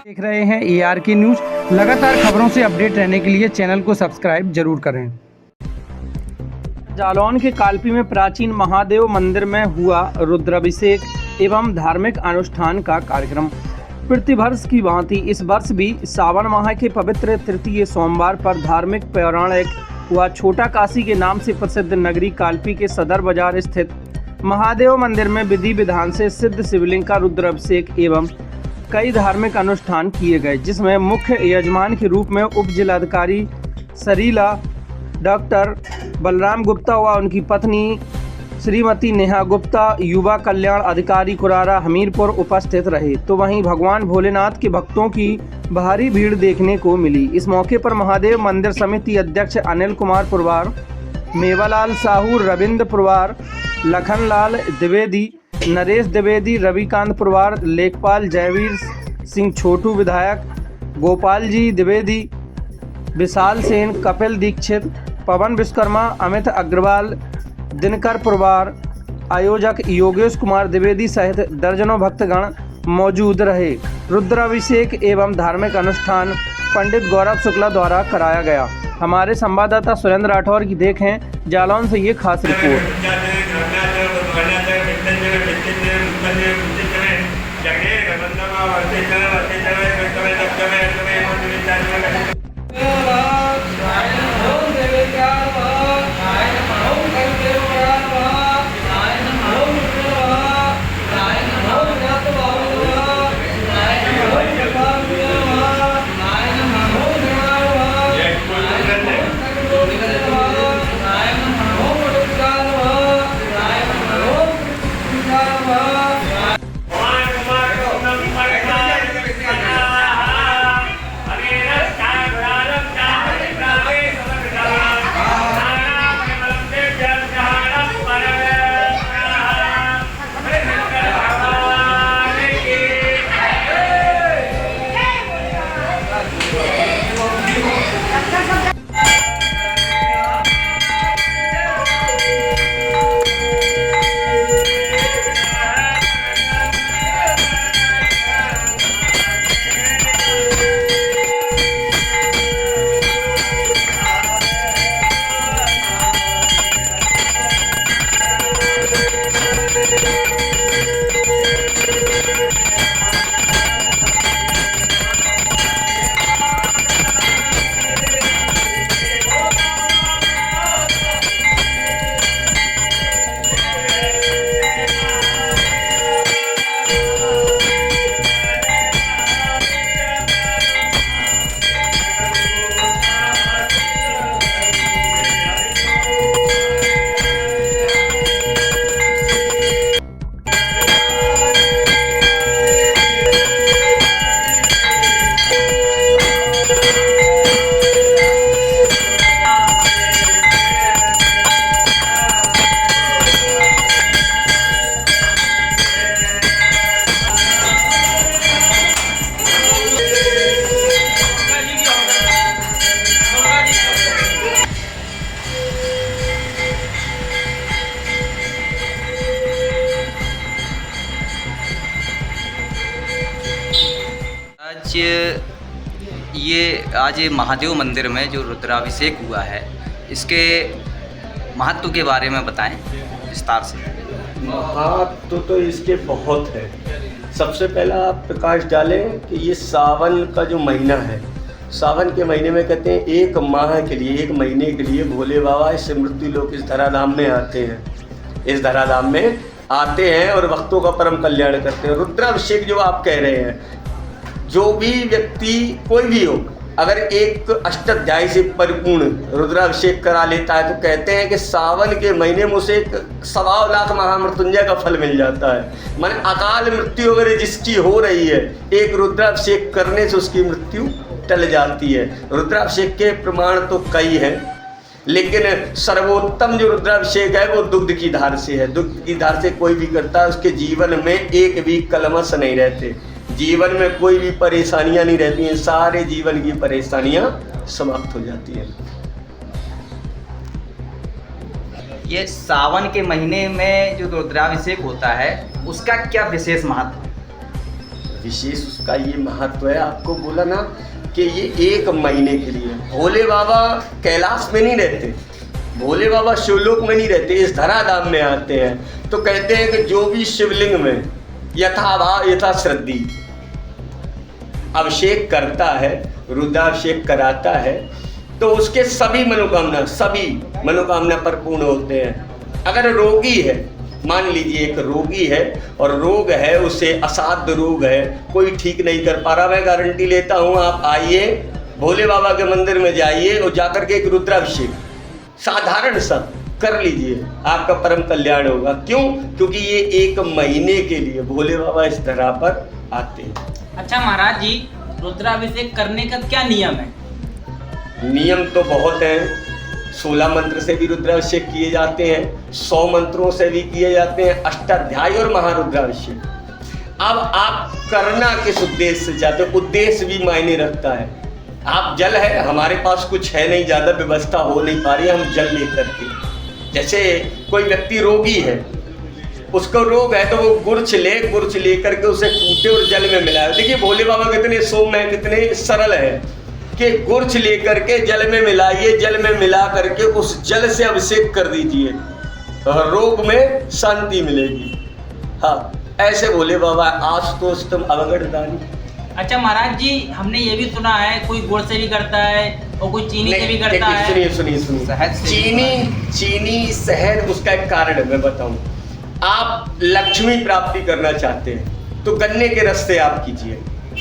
देख रहे हैं ARK न्यूज। लगातार खबरों से अपडेट रहने के लिए चैनल को सब्सक्राइब जरूर करें। जालौन के कालपी में प्राचीन महादेव मंदिर में हुआ रुद्राभिषेक एवं धार्मिक अनुष्ठान का कार्यक्रम। प्रतिवर्ष की भांति इस वर्ष भी सावन माह के पवित्र तृतीय सोमवार पर धार्मिक पौराणिक व छोटा काशी के नाम से प्रसिद्ध नगरी कालपी के सदर बाजार स्थित महादेव मंदिर में विधि विधान से सिद्ध शिवलिंग का रुद्राभिषेक एवं कई धार्मिक अनुष्ठान किए गए, जिसमें मुख्य यजमान के रूप में उप जिलाधिकारी सरीला डॉक्टर बलराम गुप्ता व उनकी पत्नी श्रीमती नेहा गुप्ता, युवा कल्याण अधिकारी कुरारा हमीरपुर उपस्थित रहे। तो वहीं भगवान भोलेनाथ के भक्तों की भारी भीड़ देखने को मिली। इस मौके पर महादेव मंदिर समिति अध्यक्ष अनिल कुमार पुरवार, मेवालाल साहू, रविंद्र पुरवार, लखनलाल द्विवेदी, नरेश द्विवेदी, रविकांत पुरवार, लेखपाल जयवीर सिंह छोटू, विधायक गोपाल जी द्विवेदी, विशाल सेन, कपिल दीक्षित, पवन विश्वकर्मा, अमित अग्रवाल, दिनकर पुरवार, आयोजक योगेश कुमार द्विवेदी सहित दर्जनों भक्तगण मौजूद रहे। रुद्राभिषेक एवं धार्मिक अनुष्ठान पंडित गौरव शुक्ला द्वारा कराया गया। हमारे संवाददाता सुरेंद्र राठौर की देखें जालौन से ये खास रिपोर्ट। आज महादेव मंदिर में जो रुद्राभिषेक हुआ है, इसके महत्व के बारे में बताएं विस्तार से। महत्व तो इसके बहुत है। सबसे पहला आप प्रकाश डालें कि ये सावन का जो महीना है, सावन के महीने में कहते हैं एक माह के लिए, एक महीने के लिए भोले बाबा इस मृत्यु लोक इस धराधाम में आते हैं, इस धराधाम में आते हैं और भक्तों का परम कल्याण करते हैं। रुद्राभिषेक जो आप कह रहे हैं, जो भी व्यक्ति कोई भी हो, अगर एक अष्टाध्यायी से परिपूर्ण रुद्राभिषेक करा लेता है तो कहते हैं कि सावन के महीने में उसे 1.25 लाख महामृत्युंजय का फल मिल जाता है। माने अकाल मृत्यु अगर जिसकी हो रही है, एक रुद्राभिषेक करने से उसकी मृत्यु टल जाती है। रुद्राभिषेक के प्रमाण तो कई हैं, लेकिन सर्वोत्तम जो रुद्राभिषेक है वो दुग्ध की धार से है। दुग्ध की धार से कोई भी करता है, उसके जीवन में एक भी कलमश नहीं रहते, जीवन में कोई भी परेशानियां नहीं रहती हैं, सारे जीवन की परेशानियां समाप्त हो जाती हैं। ये सावन के महीने में जो रुद्राभिषेक होता है उसका क्या विशेष महत्व? विशेष उसका ये महत्व है, आपको बोला ना कि ये 1 महीने के लिए। भोले बाबा कैलाश में नहीं रहते, भोले बाबा शिवलोक में नहीं रहते, इस धराधाम में आते हैं। तो कहते हैं कि जो भी शिवलिंग में यथाभाव यथाश्रद्धि अभिषेक करता है, रुद्राभिषेक कराता है, तो उसके सभी मनोकामना परिपूर्ण होते हैं। अगर रोगी है, मान लीजिए एक रोगी है और रोग है, उसे असाध्य रोग है, कोई ठीक नहीं कर पा रहा, मैं गारंटी लेता हूँ, आप आइए भोले बाबा के मंदिर में जाइए और जाकर के एक रुद्राभिषेक साधारण सा कर लीजिए, आपका परम कल्याण होगा। क्यों? क्योंकि ये 1 महीने के लिए भोले बाबा इस धरा पर आते हैं। अच्छा महाराज जी, रुद्राभिषेक करने का क्या नियम है? नियम तो बहुत हैं। 16 मंत्र से भी रुद्राभिषेक किए जाते हैं, 100 मंत्रों से भी किए जाते हैं, अष्टाध्यायी और महारुद्राभिषेक। अब आप करना किस उद्देश्य से चाहते हो, उद्देश्य भी मायने रखता है। आप जल है, हमारे पास कुछ है नहीं, ज़्यादा व्यवस्था हो नहीं पा रही, हम जल लेकर के, जैसे कोई व्यक्ति रोगी है, उसको रोग है तो वो गुर्छ लेकर के उसे कूटे और जल में मिलाए। देखिए भोले बाबा कितने सौम्य है, कितने सरल है कि गुर्छ लेकर के जल में मिलाइए, जल में मिला करके उस जल से अभिषेक कर दीजिए, रोग में शांति मिलेगी। हाँ, ऐसे भोले बाबा आशुतोष तुम अवगढ़ दानी। अच्छा महाराज जी, हमने ये भी सुना है कोई गुड़ से भी करता है और कोई चीनी से भी करता है। सुनिए शहद से चीनी शहद, उसका एक कारण मैं बताऊं। आप लक्ष्मी प्राप्ति करना चाहते हैं तो गन्ने के रस से आप कीजिए।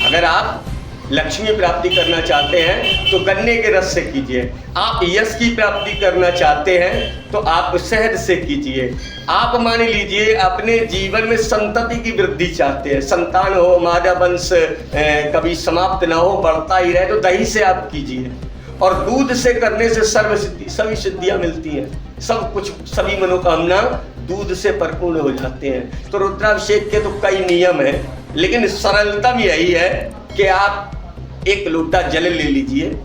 अगर आप लक्ष्मी प्राप्ति करना चाहते हैं तो गन्ने के रस से कीजिए। आप यश की प्राप्ति करना चाहते हैं तो आप शहद से कीजिए। आप मान लीजिए अपने जीवन में संतति की वृद्धि चाहते हैं, संतान हो, मादा वंश कभी समाप्त ना हो, बढ़ता ही रहे, तो दही से आप कीजिए। और दूध से करने से सभी सिद्धियां मिलती हैं, सब कुछ, सभी मनोकामना दूध से परिपूर्ण हो जाते हैं। तो रुद्राभिषेक के तो कई नियम हैं, लेकिन सरलतम यही है कि आप एक लोटा जल ले लीजिए,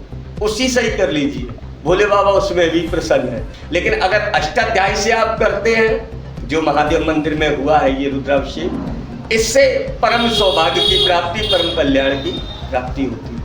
उसी से ही कर लीजिए, भोले बाबा उसमें भी प्रसन्न है। लेकिन अगर अष्टाध्यायी से आप करते हैं, जो महादेव मंदिर में हुआ है ये रुद्राभिषेक, इससे परम सौभाग्य की प्राप्ति, परम कल्याण की प्राप्ति होती है।